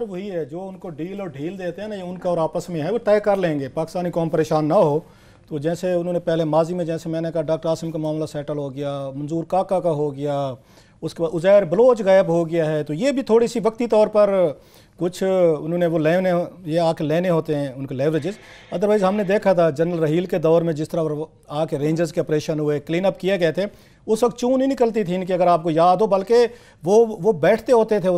وہی ہے جو ان کو ڈیل اور ڈھیل دیتے ہیں نا، یہ ان کا اور آپس میں ہے، وہ طے کر لیں گے، پاکستانی قوم پریشان نہ ہو۔ تو جیسے انہوں نے پہلے ماضی میں جیسے میں نے کہا ڈاکٹر عاصم کا معاملہ سیٹل ہو گیا، منظور کاکا کا ہو گیا، اس کے بعد عزیر بلوچ غائب ہو گیا ہے، تو یہ بھی تھوڑی سی وقتی طور پر کچھ انہوں نے وہ لینے، یہ آ کے لینے ہوتے ہیں ان کے لیوریجز۔ ادروائز ہم نے دیکھا تھا جنرل رحیل کے دور میں جس طرح وہ آ کے رینجرز کے آپریشن ہوئے، کلین اپ کیے گئے تھے، اس وقت چون نہیں نکلتی تھی ان کی، اگر آپ کو یاد ہو، بلکہ وہ بیٹھتے ہوتے تھے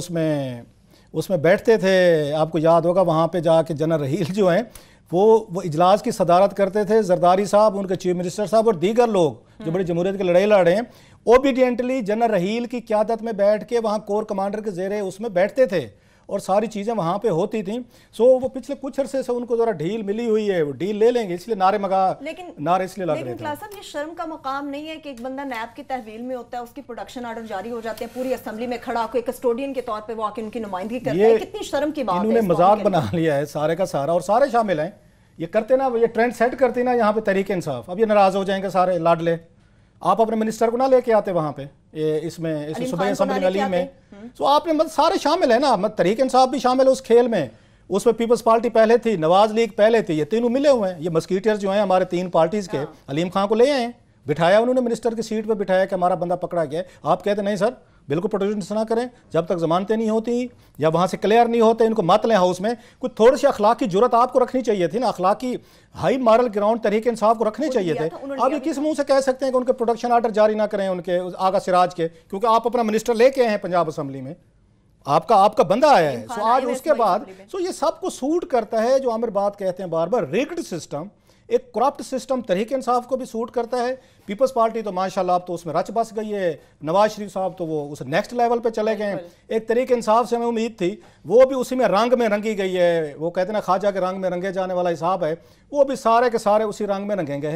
اس میں بیٹھتے تھے، آپ کو یاد ہوگا وہاں پہ جا کے جنرل رحیل جو ہیں وہ اجلاس کی صدارت کرتے تھے، زرداری صاحب، ان کے چیف منسٹر صاحب اور دیگر لوگ جو بڑی جمہوریت کی لڑائی لڑ رہے ہیں، اوبیڈینٹلی جنرل رحیل کی قیادت میں بیٹھ کے وہاں کور کمانڈر کے زیر اس میں بیٹھتے تھے اور ساری چیزیں وہاں پہ ہوتی تھیں۔ سو وہ پچھلے کچھ عرصے سے ان کو ذرا ڈھیل ملی ہوئی ہے، وہ ڈھیل لے لیں گے، اس لیے نعرے اس لیے لگ رہے تھے۔ لیکن کلاس صاحب، یہ شرم کا مقام نہیں ہے کہ ایک بندہ نیب کی تحویل میں ہوتا ہے، اس کی پروڈکشن آرڈر جاری ہو جاتے ہیں، پوری اسمبلی میں کھڑا کوئی کسٹوڈین کے طور پہ وہ آ کے ان کی نمائندگی کرتا ہے، کتنی شرم کی بات ہے۔ انہوں نے مذاق بنا لیا ہے سارے کا سارا، اور سارے شامل ہیں، یہ کرتے نا، یہ ٹرینڈ سیٹ کرتے نا یہاں پہ تحریک انصاف، اب یہ ناراض ہو جائیں گے سارے لاڈلے، آپ اپنے منسٹر کو نہ لے کے آتے وہاں پہ اس میں صوبائی اسمبلی علیم میں، تو آپ نے سارے شامل ہیں نا، تحریک انصاف بھی شامل ہے اس کھیل میں، اس میں پیپلز پارٹی پہلے تھی، نواز لیگ پہلے تھی، یہ تینوں ملے ہوئے ہیں، یہ مسکیٹرز جو ہیں ہمارے تین پارٹیز کے، علیم خان کو لے آئے ہیں، بٹھایا انہوں نے منسٹر کی سیٹ پہ بٹھایا کہ ہمارا بندہ پکڑا گیا ہے، آپ کہتے نہیں سر بالکل پروٹیکشن نہ کریں، جب تک ضمانتیں نہیں ہوتی یا وہاں سے کلیئر نہیں ہوتے ان کو مت لیں ہاؤس میں، کچھ تھوڑی سی اخلاقی جرت آپ کو رکھنی چاہیے تھی نا، اخلاقی high moral ground Tehreek Insaf کو رکھنے چاہیے تھے۔ اب یہ کس منہ سے کہہ سکتے ہیں کہ ان کے پروڈکشن آرڈر جاری نہ کریں ان کے آغا سراج کے، کیونکہ آپ اپنا منسٹر لے کے آئے ہیں پنجاب اسمبلی میں، آپ کا بندہ آیا ہے، سو آج اس کے بعد سو یہ سب کو سوٹ کرتا ہے جو عامر بات کہتے ہیں بار بار، ریگڈ سسٹم، ایک کرپٹ سسٹم تحریک انصاف کو بھی سوٹ کرتا ہے، پیپلز پارٹی تو ماشاءاللہ اب تو اس میں رچ بس گئی ہے، نواز شریف صاحب تو وہ اس نیکسٹ لیول پہ چلے گئے ہیں، ایک تحریک انصاف سے ہمیں امید تھی وہ بھی اسی میں رنگ میں رنگی گئی ہے، وہ کہتے ہیں نا خواجہ کے رنگ میں رنگے جانے والا حساب ہے، وہ بھی سارے کے سارے اسی رنگ میں رنگیں گئے ہیں۔